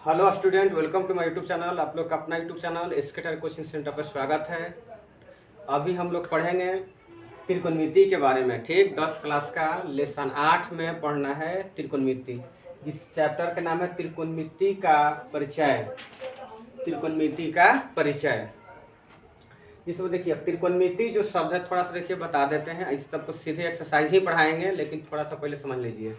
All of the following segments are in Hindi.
Hello student, welcome to my YouTube channel. आप लोग का अपना YouTube channel SK coaching centre पर स्वागत है। अभी हम लोग पढ़ेंगे त्रिकोणमिति के बारे में। ठीक, 10 क्लास का लेसन 8 में पढ़ना है त्रिकोणमिति। जिस चैप्टर का नाम है त्रिकोणमिति का परिचय। त्रिकोणमिति का परिचय जिसमें देखिए त्रिकोणमिति जो शब्द है थोड़ा सा देखिए बता देते हैं। इस सबको सीधे एक्सरसाइज ही पढ़ाएंगे, लेकिन थोड़ा सा पहले समझ लीजिए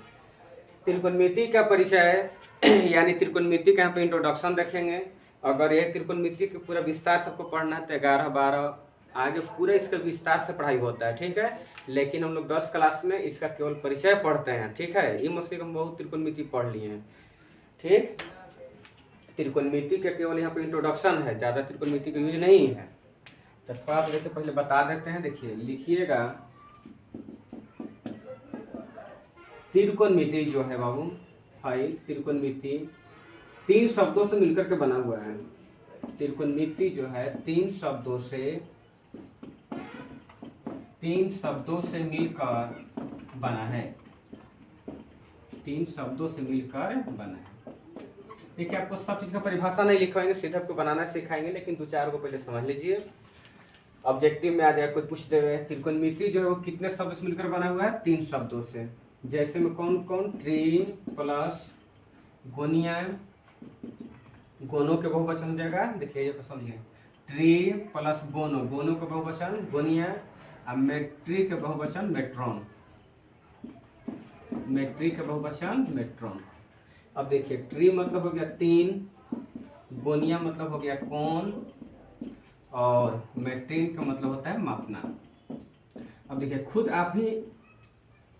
त्रिकोणमिति का परिचय यानी त्रिकोणमिति का यहाँ पे इंट्रोडक्शन देखेंगे। अगर ये त्रिकोणमिति के पूरा विस्तार सबको पढ़ना है तो 11, 12 आगे पूरे इसका विस्तार से पढ़ाई होता है। ठीक है, लेकिन हम लोग 10 क्लास में इसका केवल परिचय पढ़ते हैं। ठीक है, ये मसले हम बहुत त्रिकोणमिति पढ़ लिए हैं। ठीक, त्रिकोणमिति के केवल यहाँ पे इंट्रोडक्शन है, ज़्यादा त्रिकोणमिति का यूज नहीं है। तो थोड़ा सा देखिए पहले बता देते हैं। देखिए लिखिएगा, त्रिकोणमिति जो है बाबू भाई, त्रिकोणमिति 3 शब्दों से मिलकर के बना हुआ है। त्रिकोणमिति जो है 3 शब्दों से मिलकर बना है। 3 शब्दों से मिलकर बना है। देखिए आपको सब चीज का परिभाषा नहीं लिखवाएंगे, सीधा आपको बनाना सिखाएंगे, लेकिन 2-4 को पहले समझ लीजिए। ऑब्जेक्टिव में आ जाए कोई पूछ दे त्रिकोणमिति जो है वो कितने शब्द से मिलकर बना हुआ है? 3 शब्दों से। जैसे में कौन कौन? ट्री प्लस गोनिया, गोनो के बहुवचन हो जाएगा। देखिए ये समझिए, ट्री प्लस गोनो, गोनो का बहुवचन गोनिया, और मेट्री के बहुवचन मेट्रॉन, मेट्री के बहुवचन मेट्रॉन। अब देखिए ट्री मतलब हो गया 3, गोनिया मतलब हो गया कौन, और मेट्रिन का मतलब होता है मापना। अब देखिए खुद आप ही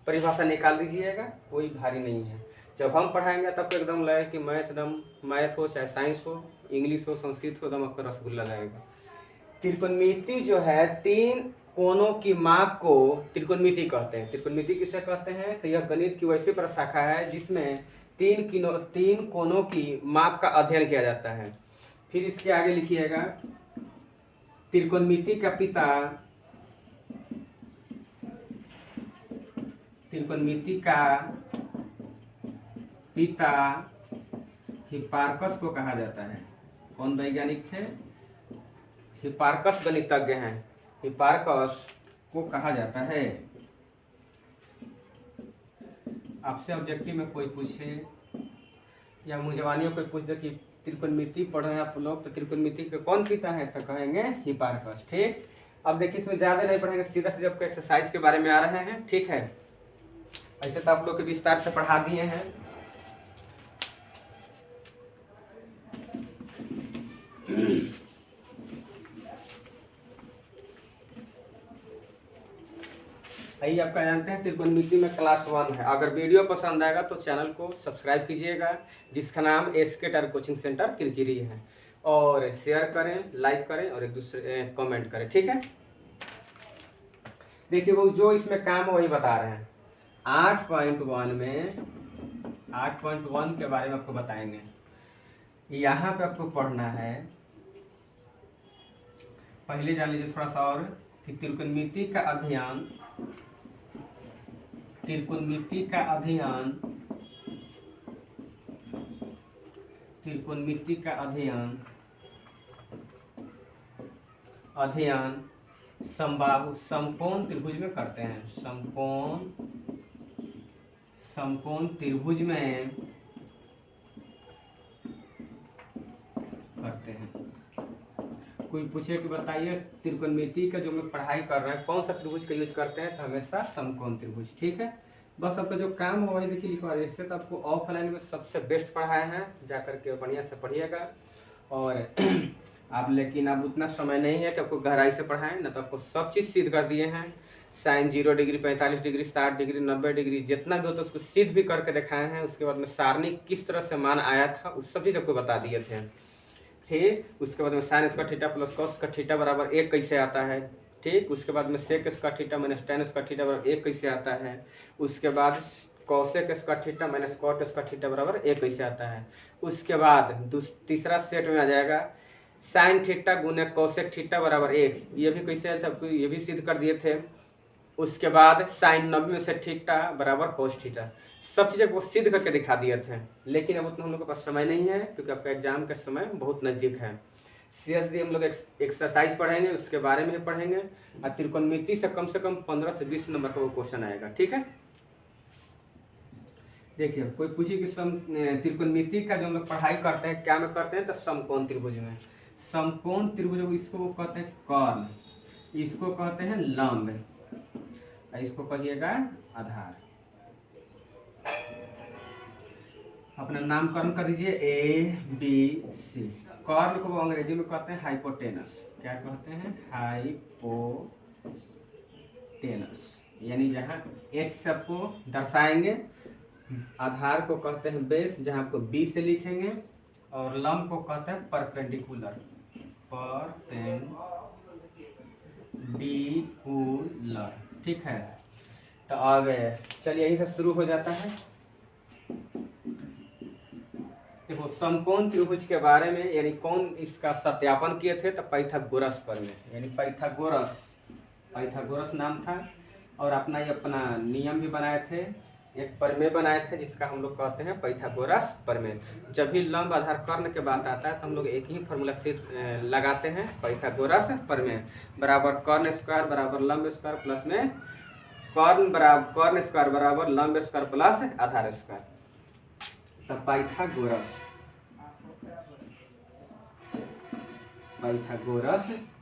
परिभाषा निकाल दीजिएगा, कोई भारी नहीं है। जब हम पढ़ाएंगे तब तो एकदम लगे कि मैथ हो चाहे साइंस हो, इंग्लिश हो, संस्कृत हो, एकदम आपका रसगुल्ला लगेगा। त्रिकोणमिति जो है 3 कोणों की माप को त्रिकोणमिति कहते हैं। त्रिकोणमिति किसे कहते हैं? तो यह गणित की वैसी प्रशाखा है जिसमें 3 कोणों की माप का अध्ययन किया जाता है। फिर इसके आगे लिखिएगा, त्रिकोणमिति का पिता, त्रिकोणमिति का पिता हिप्पारकस को कहा जाता है। कौन वैज्ञानिक थे? हिप्पारकस गणितज्ञ हैं। हिप्पारकस को कहा जाता है। आपसे ऑब्जेक्टिव में कोई पूछे या मुझवानियों कोई पूछ दे कि त्रिकोणमिति पढ़ रहे हैं आप लोग, तो त्रिकोणमिति के कौन पिता है? तो कहेंगे हिप्पारकस। ठीक, अब देखिए इसमें ज्यादा नहीं पढ़ेंगे, सीधा सीधा आपको एक्सरसाइज के बारे में आ रहे हैं। ठीक है, ऐसे तो आप लोग के विस्तार से पढ़ा दिए हैं। यही आपका जानते हैं त्रिकोणमिति में क्लास 1 है। अगर वीडियो पसंद आएगा तो चैनल को सब्सक्राइब कीजिएगा, जिसका नाम एसके कोचिंग सेंटर किरकिरी है, और शेयर करें, लाइक करें और एक दूसरे कमेंट करें। ठीक है, देखिए वो जो इसमें काम है वही बता रहे हैं। 8.1 में 8.1 के बारे में आपको बताएंगे। यहाँ पे आपको पढ़ना है, पहले जान लीजिए थोड़ा सा और, कि त्रिकोणमिति का अध्ययन, त्रिकोणमिति का अध्ययन, त्रिकोणमिति का अध्ययन समबाहु समकोण त्रिभुज में करते हैं। समकोण त्रिभुज में करते हैं। कोई पूछे कि बताइए त्रिकोणमिति का जो हम पढ़ाई कर रहे हैं कौन सा त्रिभुज का यूज करते हैं? तो हमेशा समकोण त्रिभुज। ठीक है, बस आपका जो काम हो वही देखिए लिखवा दीजिए। इससे तो आपको ऑफलाइन में सबसे बेस्ट पढ़ाए हैं, जाकर के बढ़िया से पढ़िएगा। और आप, लेकिन अब उतना समय नहीं है कि आपको गहराई से पढ़ाएं, ना तो आपको सब चीज़ सिद्ध कर दिए हैं। Sine 0 degree, 45 degree, 60 degree, 90 degree, जितना भी होता है उसको सिद्ध भी करके दिखाए हैं। उसके बाद में सारणी किस तरह से मान आया था उस सब चीज़ आपको बता दिए थे। ठीक, उसके बाद में sine square theta plus cos का थीटा बराबर 1 कैसे आता है। ठीक, उसके बाद में sec square theta minus tan square theta बराबर 1 कैसे आता है। उसके बाद cosec square theta minus cot square theta बराबर 1 कैसे आता है। उसके बाद तीसरा सेट में आ जाएगा साइन थीटा गुने कॉसेक थीटा बराबर 1, ये भी कैसे आया था आपको, ये भी सिद्ध कर दिए थे। उसके बाद साइन 90 में से थीटा बराबर कोस थीटा। सब चीज़ें को सिद्ध करके दिखा दिए थे, लेकिन अब उतना हम लोग के पास समय नहीं है क्योंकि आपका एग्जाम का समय बहुत नज़दीक है। सीरियसली हम लोग एक्सरसाइज पढ़ेंगे, उसके बारे में पढ़ेंगे, और त्रिकोणमिति से कम 15 से 20 नंबर का वो क्वेश्चन आएगा। ठीक है, देखिए कोई पूछे कि त्रिकोणमिति का जो हम लोग पढ़ाई करते हैं क्या में करते हैं, तो समकोण त्रिभुज में। समकोण त्रिभुज इसको वो कहते हैं कर्ण, इसको कहते हैं लंब, इसको कहिएगा आधार। अपना नामकरण कर दीजिए ABC। कर्ण को अंग्रेजी में कहते हैं हाइपोटेनस। क्या कहते हैं? हाइपोटेनस, यानी जहाँ H से आपको दर्शाएंगे। आधार को कहते हैं बेस, जहाँ आपको B से लिखेंगे, और लंब को कहते हैं परपेंडिकुलर, परपेंडिकुलर। ठीक है, तो अब चलिए यहीं से शुरू हो जाता है। देखो समकोण त्रिभुज के बारे में, यानी कौन इसका सत्यापन किए थे, तो पाइथागोरस प्रमेय, यानी पाइथागोरस नाम था। और अपना ये अपना नियम भी बनाए थे, एक प्रमेय बनाए थे जिसका हम लोग कहते हैं पाइथागोरस प्रमेय। जब भी लंब आधार कर्ण के बात आता है तो हम लोग एक ही फॉर्मूला से लगाते हैं, पाइथागोरस प्रमेय बराबर कर्ण स्क्वायर बराबर लंब स्क्वायर प्लस में कर्ण स्क्वायर बराबर लंब स्क्वायर प्लस आधार स्क्वायर। तो पाइथागोरस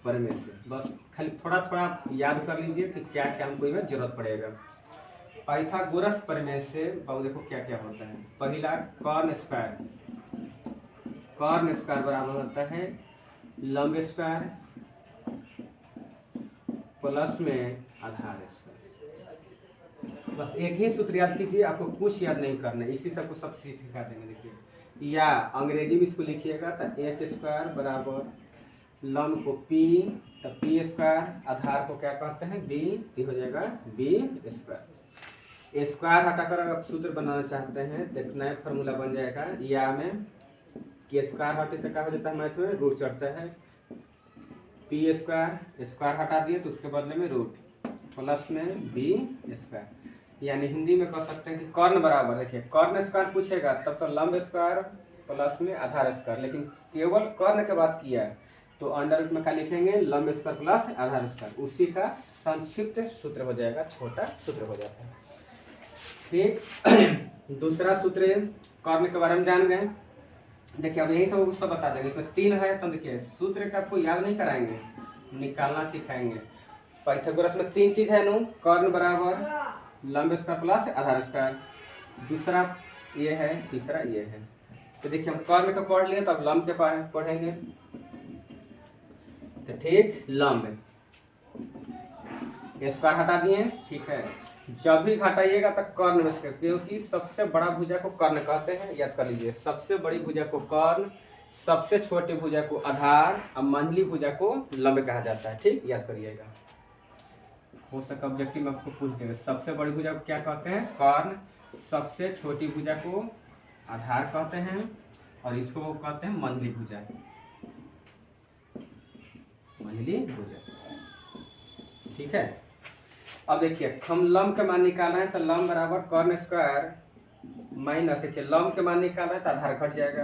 प्रमेय से बस खाली थोड़ा थोड़ा याद कर लीजिए कि क्या क्या हमको इसमें जरूरत पड़ेगा। पाइथागोरस प्रमेय से अब देखो क्या क्या होता है। पहला कर्ण स्क्वायर बराबर होता है लंब स्क्वायर प्लस में आधार स्क्वायर। बस एक ही सूत्र याद कीजिए, आपको कुछ याद नहीं करना है, इसी से आपको सब चीज सिखा देंगे। देखिए, या अंग्रेजी में इसको लिखिएगा तो H स्क्वायर बराबर लंब को P, तो P स्क्वायर, आधार को क्या कहते हैं B, हो जाएगा B स्क्वायर। स्क्वायर हटाकर अगर आप सूत्र बनाना चाहते हैं तो एक नया फॉर्मूला बन जाएगा, या में के स्क्वायर हटे तो क्या हो जाता है, मैथ में रूट चढ़ता है। P स्क्वायर हटा दिए तो उसके बदले में रूट प्लस में B स्क्वायर, यानी हिंदी में कह सकते हैं कि कर्ण बराबर, देखिए कर्ण स्क्वायर पूछेगा तब तो लंब स्क्वायर प्लस में आधार स्क्वायर, लेकिन केवल कर्ण के बात किया है तो अंडर रूट में क्या लिखेंगे, लंब स्क्वायर प्लस आधार स्क्वायर। उसी का संक्षिप्त सूत्र हो जाएगा, छोटा सूत्र हो जाता है। ठीक, दूसरा सूत्र कर्ण के बारे में जान गए। देखिए अब यही सब बता देंगे, इसमें 3 है तो देखिए सूत्र का आपको याद नहीं कराएंगे, निकालना सिखाएंगे। पाइथागोरस में 3 चीज है नो, कर्ण बराबर लंब स्क्वायर प्लस आधार स्क्वायर, दूसरा ये है, तीसरा ये है। तो देखिए हम कर्ण का पढ़ लिए, तो अब लंब के पढ़ेंगे। तो ठीक, लंब स्क्वायर हटा दिए, ठीक है। जब भी घटाइएगा तो कर्ण में से, क्योंकि सबसे बड़ा भुजा को कर्ण कहते हैं, याद कर लीजिए। सबसे बड़ी भुजा को कर्ण, सबसे छोटी भुजा को आधार, और मंझली भुजा को लंब कहा जाता है। ठीक, याद करिएगा, हो सके ऑब्जेक्टिव में आपको पूछ देंगे। सबसे बड़ी भुजा को क्या कहते हैं, कर्ण, सबसे छोटी भुजा को आधार कहते हैं, और इसको कहते हैं मंझली भुजा, ठीक है। अब देखिए हम लंब के मान निकाल रहे हैं, तो लंब बराबर कर्ण स्क्वायर माइनस, देखिए लंब के मान निकाल रहे हैं तो आधार घट जाएगा।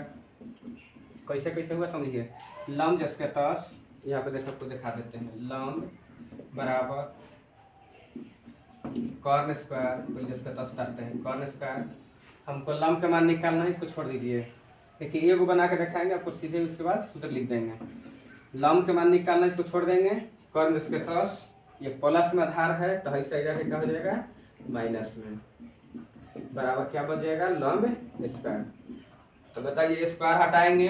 कैसे कैसे हुआ समझिए, लंब जिसके तस, यहाँ पे देखो आपको दिखा देते हैं, लंब बराबर कर्ण स्क्वायर, तो जिसके तस डालते हैं कर्ण स्क्वायर। हमको लंब के मान निकालना है, इसको छोड़ दीजिए। देखिए एगो बना के दिखाएंगे आपको, सीधे उसके बाद सूत्र लिख देंगे। लंब के मान निकालना, इसको छोड़ देंगे, कर्ण जिसके तस, ये प्लस में आधार है तो ऐसा जाके क्या हो जाएगा, माइनस में, बराबर क्या बच जाएगा, लंब स्क्वायर। तो बताइए स्क्वायर हटाएंगे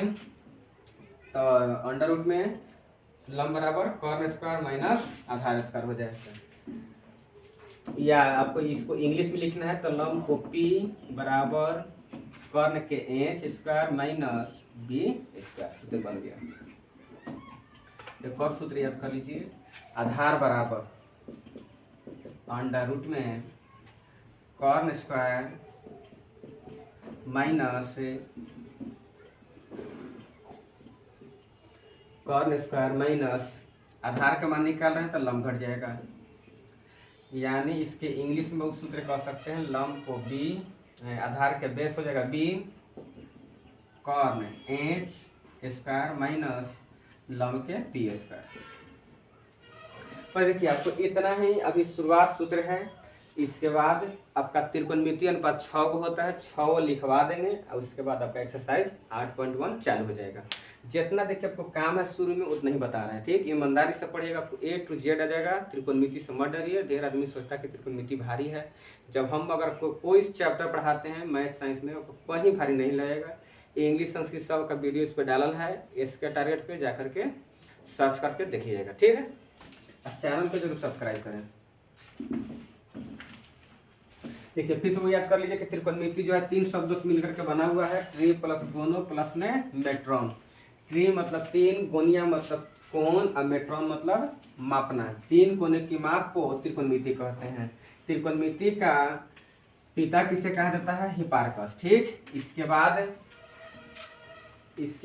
तो अंडर रूट में लंब बराबर कर्ण स्क्वायर माइनस आधार स्क्वायर हो जाएगा। या आपको इसको इंग्लिश में लिखना है तो लंब को P बराबर कर्ण के H square minus B square, सूत्र बन गया। एक और सूत्र याद कर लीजिए, आधार बराबर अंडर रूट में कर्ण स्क्वायर माइनस कर्ण स्क्वायर माइनस आधार का मान निकाल रहे हैं तो लंब घट जाएगा। यानी इसके इंग्लिश में उस सूत्र कह सकते हैं लंब को बी, आधार के बेस हो जाएगा बी कॉर्न एच स्क्वायर माइनस लंब के पी स्क्वायर। पर देखिए आपको इतना ही अभी शुरुआत सूत्र है। इसके बाद आपका त्रिकोणमितीय अनुपात 6 को होता है, 6 लिखवा देंगे और उसके बाद आपका एक्सरसाइज 8.1 चालू हो जाएगा। जितना देखिए आपको काम है शुरू में उतना ही बता रहे हैं, ठीक। ईमानदारी से पढ़िएगा, आपको A to Z आ जाएगा। त्रिकोणमिति से मत डरिए, ढेर आदमी सोचता है कि त्रिकोणमिति भारी है। जब हम अगर कोई चैप्टर पढ़ाते हैं मैथ साइंस में, आपको कहीं भारी नहीं लगेगा। इंग्लिश संस्कृत सब का वीडियो इस पर डालल है, इसके टारगेट पे जा करके सर्च करके देखिएगा, ठीक है। चैनल पे जरूर सब्सक्राइब करें। देखिए फिर से वो याद कर लीजिए कि त्रिकोणमिति जो है 3 शब्दों से मिलकर के बना हुआ है, ट्री प्लस गोनो प्लस में मेट्रॉन। ट्री मतलब 3, गोनिया मतलब कोण और मेट्रॉन मतलब मापना। 3 कोने की माप को त्रिकोणमिति कहते हैं। त्रिकोणमिति का पिता किसे कहा जाता है? हिपार्कस, ठीक। इसके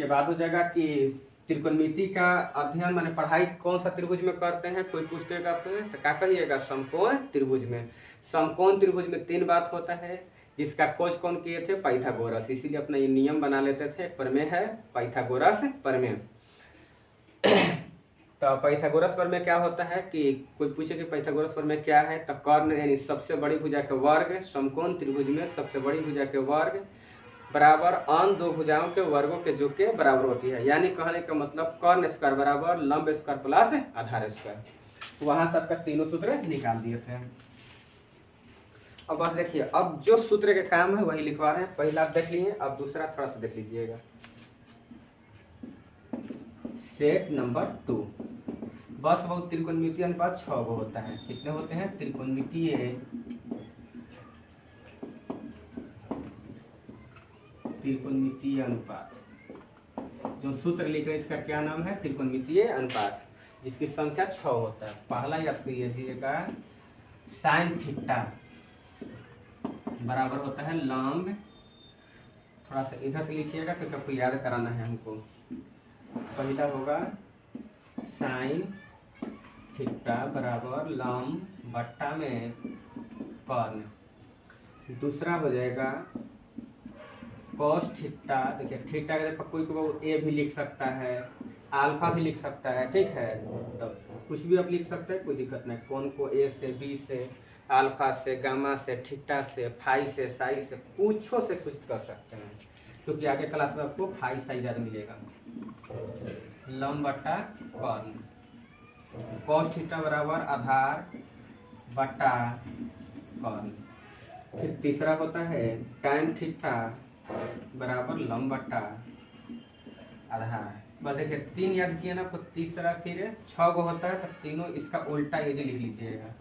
बाद हो जाएगा कि त्रिकोणमिति का अध्ययन माने पढ़ाई कौन सा त्रिभुज में करते हैं, कोई पूछतेगा आपसे तो क्या कहिएगा? समकोण त्रिभुज में। समकोण त्रिभुज में 3 बात होता है, जिसका खोज कौन किए थे? पाइथागोरस। इसीलिए अपना ये नियम बना लेते थे, प्रमेय है पाइथागोरस प्रमेय। तो पाइथागोरस प्रमेय क्या होता है कि कोई पूछे कि पाइथागोरस प्रमेय क्या है, तो कर्ण यानी सबसे बड़ी भुजा के वर्ग, समकोण त्रिभुज में सबसे बड़ी भुजा के वर्ग बराबर अन्य 2 भुजाओं के वर्गों के जो के बराबर होती है। यानी कहने का मतलब कर्ण स्क्वायर बराबर लंब स्क्वायर प्लस आधार स्क्वायर। वहां से आपका तीनों सूत्र निकाल दिए थे। अब बस देखिए, अब जो सूत्र के काम है वही लिखवा रहे हैं। पहला आप देख लिए, अब दूसरा थोड़ा सा देख लीजिएगा। सेट नंबर 2 बस बहुत त्रिकोणमितीय अनुपात 6 को होता है। कितने होते हैं? त्रिकोणमितीय अनुपात। जो सूत्र लिखे इसका क्या नाम है? त्रिकोणमितीय अनुपात, जिसकी संख्या 6 होता है। पहला याद करिएगा, साइन थीटा बराबर होता है लंब, थोड़ा सा इधर से लिखिएगा क्योंकि आपको याद कराना है हमको। पहला होगा साइन थीटा बराबर लंब बट्टा में कर्ण। दूसरा हो जाएगा कॉस थीटा। देखिए थीटा का कोई ए भी लिख सकता है, अल्फा भी लिख सकता है, ठीक है। तो कुछ भी आप लिख सकते हैं, कोई दिक्कत नहीं। कौन को ए से, बी से, अल्फा से, गामा से, थीटा से, फाई से, साई से, कुछो से सूचित कर सकते हैं, क्योंकि आगे क्लास में आपको फाई साई ज्यादा मिलेगा। लंब बट्टा कर्ण, कॉस थीटा बराबर आधार बट्टा कर्ण। फिर तीसरा होता है टैन थीटा बराबर लंब बट्टा आधार। बस देखिए 3 याद किए ना, तो तीसरा फिर 6 को होता है, तो तीनों इसका उल्टा ये लिख लीजिएगा।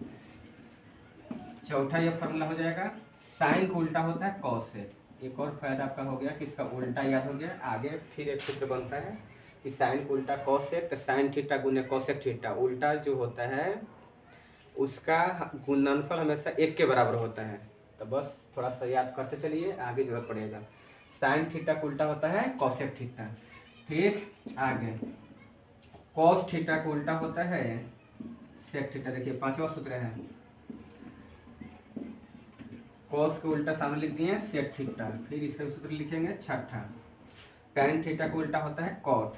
चौथा ये फॉर्मूला हो जाएगा, साइन का उल्टा होता है कॉसेक। एक और फायदा आपका हो गया कि इसका उल्टा याद हो गया। आगे फिर एक सूत्र बनता है कि साइन का उल्टा कॉसेक, तो साइन थीटा गुने कॉसेक थीटा। उल्टा जो होता है उसका गुणनफल हमेशा 1 के बराबर होता है। तो बस थोड़ा सा याद करते चलिए, आगे जरूरत पड़ेगा। साइन थीटा का उल्टा होता है कॉसेक थीटा, ठीक। आगे कॉस थीटा का उल्टा होता है सेक थीटा। देखिए 5वां सूत्र है, कॉस का उल्टा सामने लिख दिए सेक थीटा। फिर इसका सूत्र लिखेंगे 6ठा, टैन थीटा का उल्टा होता है कॉट।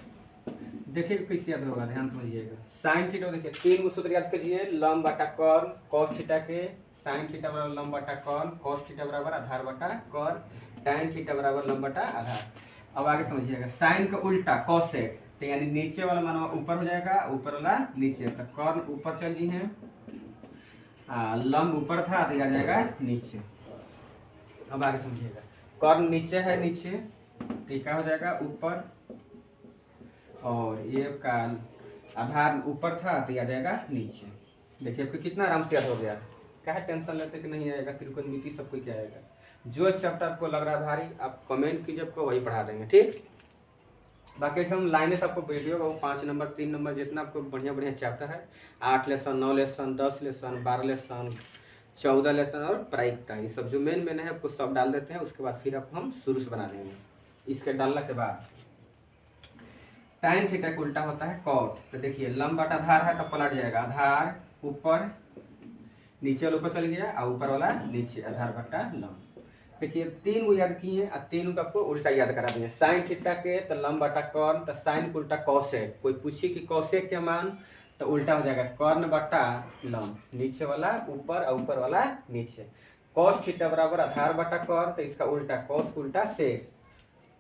देखिए कैसे याद होगा, ध्यान समझिएगा। साइन थीटा देखिए 3 सूत्र याद कीजिए, लंब बटा कॉर्न, कॉस थीटा के साइन थीटा बराबर लंब बटा कॉर्न, कॉस थीटा बराबर आधार बटा कॉर्न, टैन थीटा बराबर लंब बटा आधार। अब आगे समझिएगा, साइन का उल्टा कॉसेक, तो यानी नीचे वाला मानवा ऊपर हो जाएगा, ऊपर वाला नीचे। तो कॉर्न ऊपर चल जी है, लंब ऊपर था तो आ जाएगा नीचे। अब आगे समझिएगा, कॉर्न नीचे है, नीचे टीका हो जाएगा ऊपर, और ये का आधार ऊपर था तो आ जाएगा नीचे। देखिए आपको कितना आराम से याद हो गया। क्या टेंशन लेते कि नहीं आएगा, त्रिकोणमिति सब कुछ क्या आएगा। जो चैप्टर आपको लग रहा है भारी, आप कमेंट कीजिए, आपको वही पढ़ा देंगे, ठीक। बाकी ऐसे हम लाइने से आपको वीडियो वो 5 नंबर 3 नंबर जितना आपको बढ़िया बढ़िया चैप्टर है, 8 lesson 9 lesson 10 lesson 12 lesson 14 lesson और प्रायिकता, ये सब जो मेन है आपको सब डाल देते हैं। उसके बाद फिर आप हम शुरू से बना देंगे। इसके डालने के बाद टाइन थीटा का उल्टा होता है कॉट। तो देखिए लंब बटा आधार है तो पलट जाएगा, आधार ऊपर नीचे वाला ऊपर चल गया और ऊपर वाला नीचे, आधार बटा लंब। देखिए 3 वो याद किए और 3 को आपको उल्टा याद करा दिए। साइन थीटा के तो लंब बटा कॉर्न, तो साइन को उल्टा कॉसेक। कोई पूछी कि कॉसेक के मान, तो उल्टा हो जाएगा कॉर्न बटा लंब, नीचे वाला ऊपर और ऊपर वाला नीचे। कॉस थीटा बराबर आधार बटा कॉर्न, तो इसका उल्टा कॉस उल्टा सेक।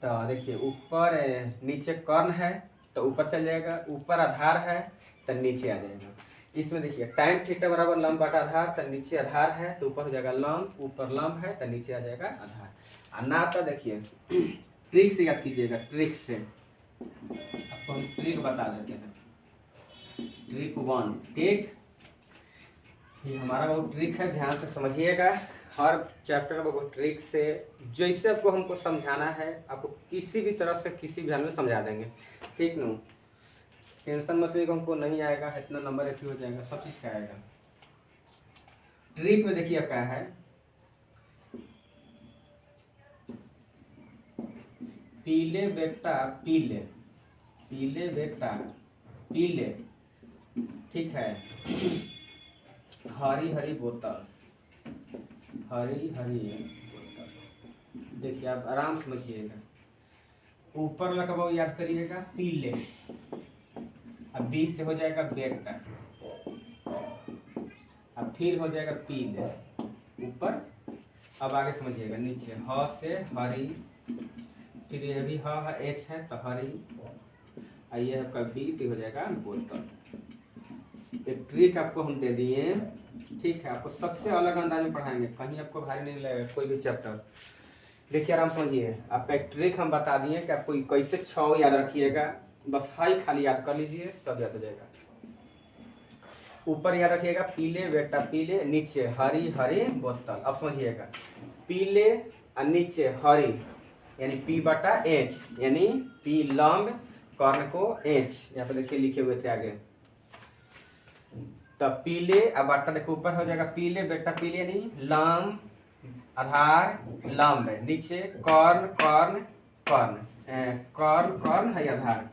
तो देखिए ऊपर नीचे कॉर्न है तो ऊपर चल जाएगा, ऊपर आधार है तो नीचे आ जाएगा। इसमें देखिए tan थीटा बराबर लंब बटा आधार, तो नीचे आधार है तो ऊपर हो जाएगा लंब, ऊपर लंब है तो नीचे आ जाएगा आधार। और ना तो देखिए ट्रिक से याद कीजिएगा, ट्रिक से आपको हम ट्रिक बता देते हैं। ट्रिक 1, ठीक, ये हमारा वो ट्रिक है, ध्यान से समझिएगा। हर चैप्टर में वो ट्रिक से जैसे आपको हमको समझाना है, आपको किसी भी तरह से किसी भी हाल में समझा देंगे, ठीक ना। टेंशन मत लीजिएगा, हमको नहीं आएगा इतना नंबर ऐसे हो जाएगा, सब चीज़ का आएगा। ट्रिक में देखिए क्या है, पीले बेटा पीले, पीले बेटा पीले, ठीक है। हरी हरी बोतल, हरी हरी बोतल। देखिए आप आराम समझिएगा, ऊपर वाला का याद करिएगा पीले, अब 20 से हो जाएगा बेटा, अब फिर हो जाएगा पीले ऊपर। अब आगे समझिएगा, नीचे ह से हरी, फिर ये भी ह एच है तो हरी, और ये आपका बी तो हो जाएगा बोतल। एक ट्रिक आपको हम दे दिए, ठीक है। आपको सबसे अलग अंदाज में पढ़ाएंगे, कहीं आपको भारी नहीं लगेगा कोई भी चैप्टर। देखिए आराम समझिए, आपका एक ट्रिक हम बता दिए कि आपको कैसे 6 याद रखिएगा, बस हाई खाली याद कर लीजिए, सब याद हो जाएगा। ऊपर याद रखिएगा पीले बेटा पीले, नीचे हरी हरी बोतल। अब समझिएगा पीले और नीचे हरी यानी पी बटा एच, यानी पी लंब, कर्ण को एच, यहाँ पे देखिए लिखे हुए थे आगे। तब पीले अब बटा देखो ऊपर हो जाएगा पीले बेटा पीले यानी लंब आधार लंब है, नीचे कर्ण कर्ण कर्ण कर्ण कर्ण है आधार,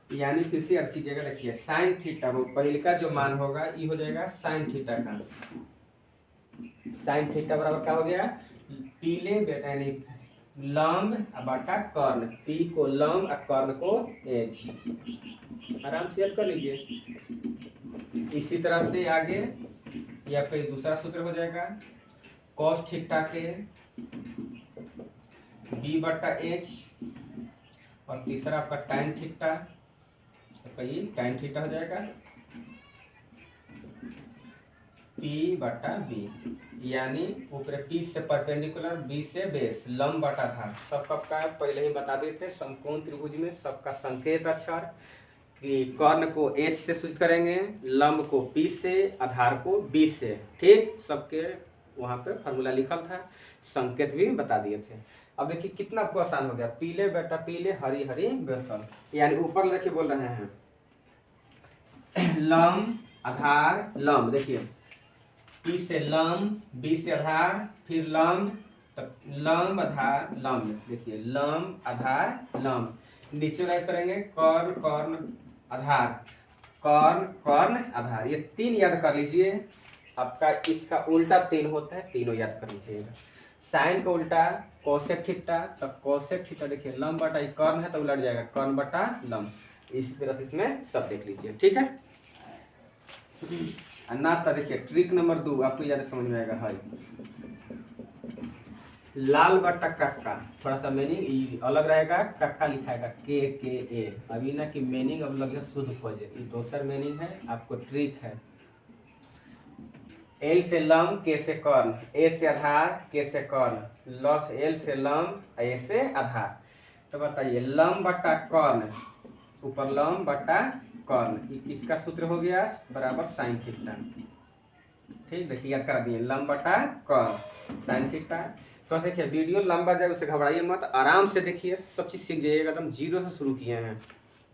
यानी फिर से याद कीजिएगा। देखिए साइन थीटा वो पहले का जो मान होगा ये हो जाएगा साइन थीटा का। साइन थीटा बराबर क्या हो गया, पीले बेटा यानी लंब बटा कर्ण, पी को लंब और कर्ण को एच। आराम से याद कर लीजिए। इसी तरह से आगे या फिर दूसरा सूत्र हो जाएगा कॉस थीटा के बी बटा एच, और तीसरा आपका टाइन थीटा, टाइन थीटा हो जाएगा पी बटा बी, यानी ऊपर पी से परपेंडिकुलर बी से बेस, लंब बटा आधार। सब कब का पहले ही बता दिए थे, समकोण त्रिभुज में सबका संकेत अक्षर कि कर्ण को एच से सूचित करेंगे, लंब को पी से, आधार को बी से, ठीक। सबके वहाँ पे फॉर्मूला लिखल था, संकेत भी बता दिए थे। अब देखिए कितना आपको आसान हो गया, पीले बेटा पीले हरी हरी बोतल, यानी ऊपर लेके बोल रहे हैं लंब आधार लंब। देखिए पी से लंब, बी से आधार, फिर लंब, तब लंब आधार लंब। देखिए लंब आधार लंब, नीचे राइट करेंगे कर्ण कर्ण आधार, कर्ण कर्ण आधार। ये 3 याद कर लीजिए। आपका इसका उल्टा 3 होता है, तीनों याद कर लीजिएगा। साइन का उल्टा कोसेक थीटा, तो कोसेक थीटा देखिए लंब बटा कर्ण है तो उलट जाएगा कर्ण बटा लंब। इसी तरह से इसमें सब देख लीजिए, ठीक है ना। तो देखिए ट्रिक नंबर 2 आपको ज्यादा समझ में आएगा। है लाल बटा कक्का, थोड़ा सा मीनिंग अलग रहेगा, कक्का लिखाएगा के ए। अभी ना कि मीनिंग अब लगे शुद्ध खोजे, ये दूसरा मीनिंग है, आपको ट्रिक है। एल से लंब, के से कर्ण, ए से आधार, के से कर्ण, एल से लंब, ए से आधार। तो बताइए लंब बटा कर्ण, ऊपर लंब बटा कर्ण, ये किसका सूत्र हो गया, बराबर साइन थीटा, ठीक। देखिए याद करा दिए लंब बटा कर्ण साइन थीटा। तो देखिए वीडियो लंबा जाए उसे घबराइए मत, आराम से देखिए, सब चीज़ सीख जाइएगा। एकदम जीरो से शुरू किए हैं,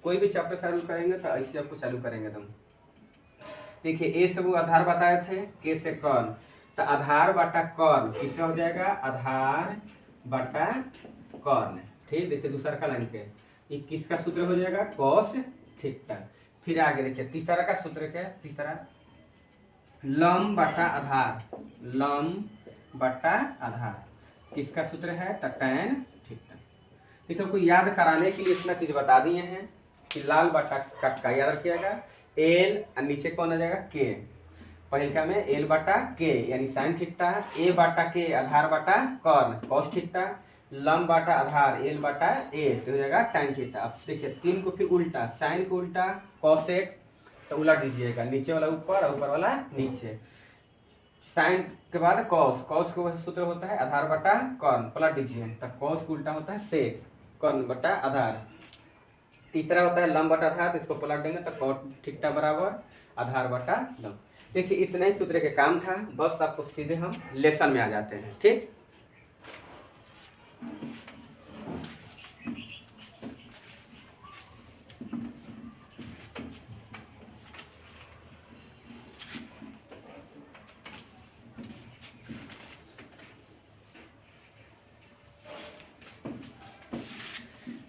कोई भी चैप्टर चालू करेंगे तो ऐसे आपको चालू करेंगे एकदम। देखिए ए से वो आधार बताए थे, के से कर्ण, तो आधार बटा कर्ण किससे हो जाएगा, आधार बटा कर्ण, ठीक। देखिए दूसरा का लाइन के ये किसका सूत्र हो जाएगा, कॉस थीटा। फिर आगे देखिए तीसरा का सूत्र क्या है, तीसरा लंब बटा आधार, लंब बटा आधार किसका सूत्र है? तो tan थीटा। देखो कोई याद कराने के लिए इतना चीज बता दिए हैं कि लाल बटा का याद रखिएगा, एल और नीचे कौन आ जाएगा? के। पहलका में एल बटा के यानी साइन थीटा, ए बटा के आधार बटा कॉर्न कॉस थीटा, लंब बटा आधार एल बटा ए तो हो जाएगा tan थीटा। अब देखिए 3 को फिर उल्टा, साइन को उल्टा कॉसेक तो उलट दीजिएगा, नीचे वाला ऊपर और ऊपर वाला नीचे। साइन के बाद कॉस, कॉस का सूत्र होता है आधार बटा कॉर्न, पलट दीजिए तो कॉस को उल्टा होता है सेक, कॉर्न बटा आधार। तीसरा होता है लंब बटा आधार, तो इसको पलट देंगे तो कॉट थीटा बराबर आधार बटा लंब। देखिए इतना ही सूत्र के काम था, बस आपको सीधे हम लेसन में आ जाते हैं। ठीक,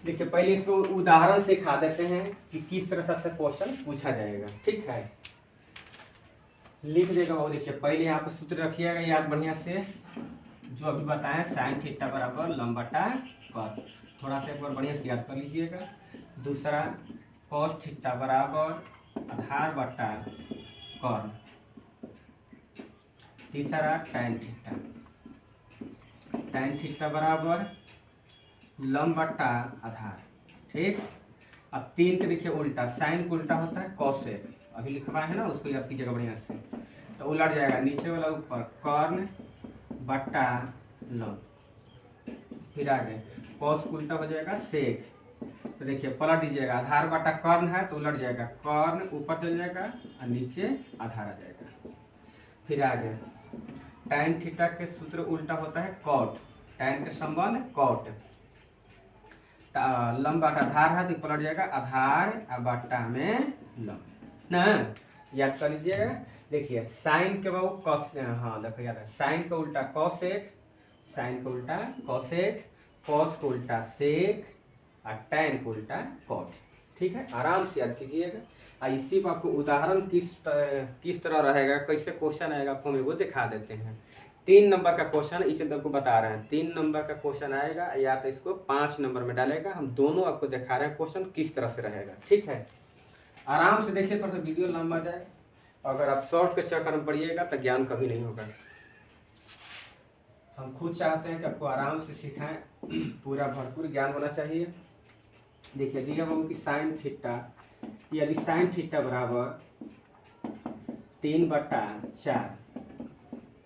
देखिए पहले इसको उदाहरण से दिखा देते हैं कि किस तरह से क्वेश्चन पूछा जाएगा। ठीक है, लिख देगा वो। देखिए पहले यहाँ पर सूत्र रखिएगा याद बढ़िया से, जो अभी बताएं साइन थीटा बराबर लंब बटा कॉस, थोड़ा सा एक बार बढ़िया से याद कर लीजिएगा। दूसरा कॉस थीटा बराबर आधार बटा कॉर्न, तीसरा tan थीटा, tan थीटा बराबर लंब बटा आधार। ठीक, अब 3 के देखिए उल्टा, साइन को उल्टा होता है कॉसेक, अभी लिखवा है ना उसको याद कीजिएगा बढ़िया से, तो उलट जाएगा नीचे वाला ऊपर कॉर्न बटा लंब, फिर आगे कॉस को उल्टा हो जाएगा सेक, तो देखिए पलट दीजिएगा, आधार बटा कॉर्न है तो उलट जाएगा, कॉर्न ऊपर चल जाएगा और नीचे आधार आ जाएगा। फिर आगे tan थीटा के सूत्र उल्टा होता है कॉट, tan के संबंध कॉट, लंब बटा आधार है तो पलट जाएगा आधार और बटा में लंब ना, याद कर लीजिएगा। देखिए साइन के बाद कॉस, हाँ देखो याद है, साइन का उल्टा कॉसेक, साइन का उल्टा कॉसेक, कॉस को उल्टा सेक और tan को उल्टा कॉट। ठीक है, आराम से याद कीजिएगा। इसी पर आपको उदाहरण किस तरह रहेगा, कैसे क्वेश्चन आएगा आपको हम वो दिखा देते हैं। 3 नंबर का क्वेश्चन इस आपको बता रहे हैं, 3 नंबर का क्वेश्चन आएगा या तो इसको 5 नंबर में डालेगा, हम दोनों आपको दिखा रहे हैं क्वेश्चन किस तरह से रहेगा। ठीक है, आराम से देखिए, थोड़ा सा वीडियो लंबा जाए, अगर आप शॉर्ट के चक्कर में पढ़िएगा तो ज्ञान कभी नहीं होगा। हम खुद चाहते हैं कि आपको आराम से सिखाएं, पूरा भरपूर ज्ञान होना चाहिए। देखिए दिया बाबू की साइन थीटा, यदि साइन थीटा बराबर 3/4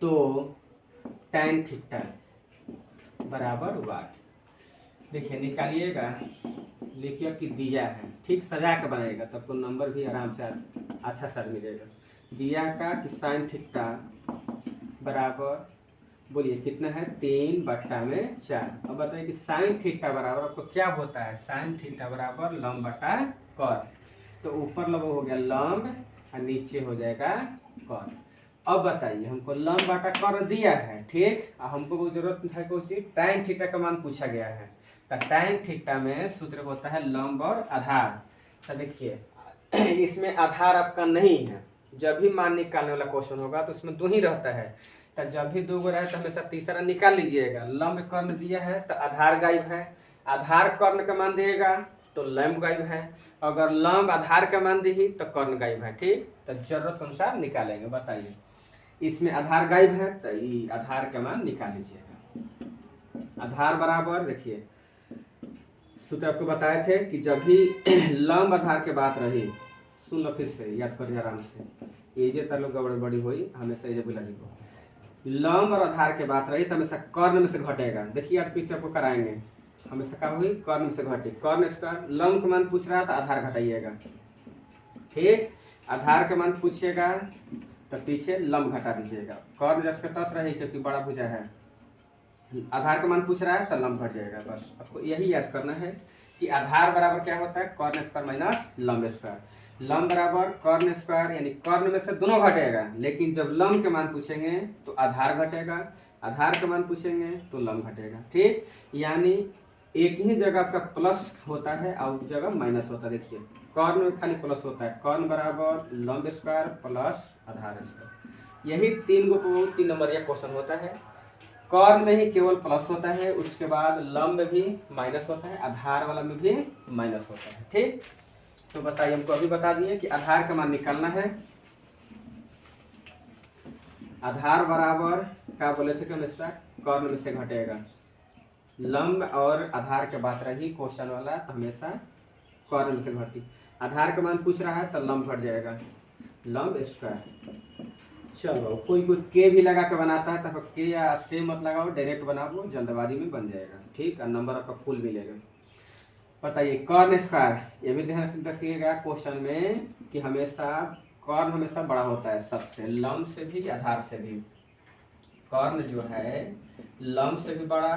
तो tan थीटा बराबर 8। देखिए निकालिएगा, लिखिए कि दिया है, ठीक सजा के बनाएगा तब तो नंबर भी आराम से अच्छा सा मिलेगा। दिया का कि साइन थीटा बराबर बोलिए कितना है 3/4। अब बताइए कि साइन थीटा बराबर आपको क्या होता है, साइन थीटा बराबर लंब बटा कॉर्न, तो ऊपर लंब हो गया लंब और नीचे हो जाएगा कॉर्न। अब बताइए हमको लंब बटा कॉर्न दिया है, ठीक, हमको जरूरत है कुछ tan थीटा का मान पूछा गया है, तो tan थीटा में सूत्र होता है लंब और आधार। तो देखिए इसमें आधार आपका नहीं है, जब भी मान निकालने वाला क्वेश्चन होगा तो उसमें 2 ही रहता है, तो जब भी 2 रहे तो हमेशा तीसरा निकाल लीजिएगा। लंब कर्ण दिया है तो आधार गायब है, आधार कर्ण का मान दिएगा तो लंब गायब है, अगर लंब आधार का मान दी तो कर्ण गायब है। ठीक, तो जरूरत अनुसार निकालेंगे। बताइए इसमें आधार गायब है तो ये आधार का मान निकाल लीजिएगा। आधार बराबर देखिए सूत्र आपको बताए थे कि जब भी लंब आधार के बात रही, सुन लो फिर से याद करिए आराम से, ये जे तर लोग गड़बड़ी हुई हमेशा ये बुला जी को, लंब और आधार के बात रही तो हमेशा कर्ण में से घटेगा। देखिए याद कैसे आपको कराएंगे, हमेशा क्या हुई कर्ण में से घटे, कर्ण स्क्वायर, लंब का मान पूछ रहा है तो आधार घटाइएगा। ठीक, आधार का मान पूछिएगा तो पीछे लंब घटा दीजिएगा, कर्ण जस का तस रही क्योंकि बड़ा भुजा है, आधार का मान पूछ रहा है तो लंब घट जाएगा। बस आपको यही याद करना है कि आधार बराबर क्या होता है कर्ण स्क्वायर माइनस लंब स्क्वायर, लंब बराबर कर्ण स्क्वायर यानी कर्ण में से दोनों घटेगा, लेकिन जब लंब के मान पूछेंगे तो आधार घटेगा, आधार का मान पूछेंगे तो लंब घटेगा। ठीक, यानी एक ही जगह आपका प्लस होता है और एक जगह माइनस होता है। देखिए कर्ण में खाली प्लस होता है, कर्ण बराबर लंब स्क्वायर प्लस आधार स्क्वायर, यही 3 नंबर यह क्वेश्चन होता है। कॉर्न में ही केवल प्लस होता है, उसके बाद लंब में भी माइनस होता है, आधार वाला में भी माइनस होता है। ठीक, तो बताइए, हमको अभी बता दिए कि आधार का मान निकालना है। आधार बराबर क्या बोले थे कि हमेशा कॉर्न में से घटेगा। लंब और आधार के बात रही क्वेश्चन वाला, तो हमेशा कॉर्न में से घटी। आधार का मान पूछ रहा है तो लंब घट जाएगा, लंब स्क्वायर। चलो, कोई के भी लगा के बनाता है तो के या से मत लगाओ, डायरेक्ट बनाओ, जल्दबाजी में बन जाएगा। ठीक, और नंबर आपका फुल मिलेगा। बताइए कॉर्न स्क्वायर, ये भी ध्यान रखिएगा क्वेश्चन में कि हमेशा कॉर्न हमेशा बड़ा होता है सबसे, लंब से भी आधार से भी। कॉर्न जो है लंब से भी बड़ा,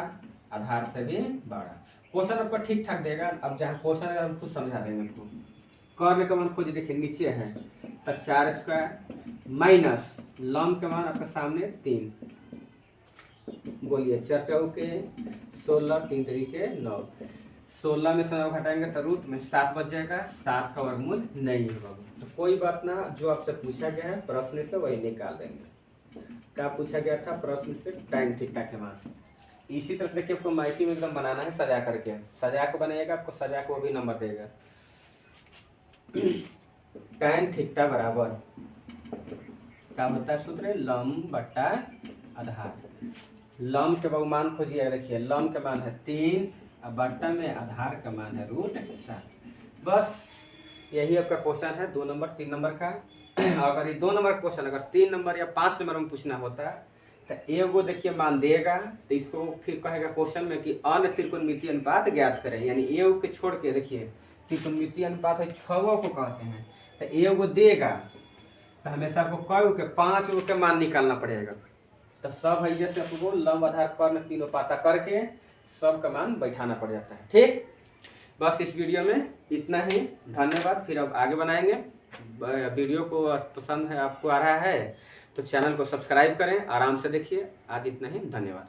आधार से भी बड़ा। क्वेश्चन आपका ठीक ठाक देगा। अब जहाँ क्वेश्चन अगर हम खुद समझा देंगे आपको, कॉर्न का मान खोज, देखिए नीचे है तो 4 स्क्वायर माइनस लंब का मान आपके सामने 3। बोलिए 4 चौके 16, 3 तरीके 9। 16 में से 9 घटाएंगे तो रूट में 7 बच जाएगा, 7 का वर्गमूल नहीं होगा। तो कोई बात ना, जो आपसे पूछा गया है प्रश्न से वही निकाल देंगे। क्या पूछा गया था प्रश्न से? tan थीटा के मान। इसी तरह से देखिए, आपको माइकी में एकदम बनाना है, सजा करके, सजा के बनाइएगा, आपको सजा के वो भी नंबर देगा। tan थीटा बराबर क्या होता है सूत्र? लंब बटा आधार। लंब के मान खोजिए, देखिए लंब का मान है 3 और बट्टा में आधार का मान है √7। बस यही आपका क्वेश्चन है 2 नंबर 3 नंबर का। अगर ये 2 नंबर क्वेश्चन अगर 3 नंबर या 5 नंबर में पूछना होता तो एगो देखिए मान देगा, तो इसको फिर कहेगा क्वेश्चन में कि अन्य त्रिकोणमितीय अनुपात ज्ञात करें, यानी एगो के छोड़ के देखिए त्रिकोणमितीय अनुपात है 6 को कहते हैं, तो एगो देगा तो हमेशा आपको कई के 5 के मान निकालना पड़ेगा। तो सब है जैसे आपको लंब आधार कर्ण तीनों पाता करके सब का मान बैठाना पड़ जाता है। ठीक, बस इस वीडियो में इतना ही, धन्यवाद। फिर अब आगे बनाएंगे। वीडियो को पसंद है आपको आ रहा है तो चैनल को सब्सक्राइब करें, आराम से देखिए। आज इतना ही, धन्यवाद।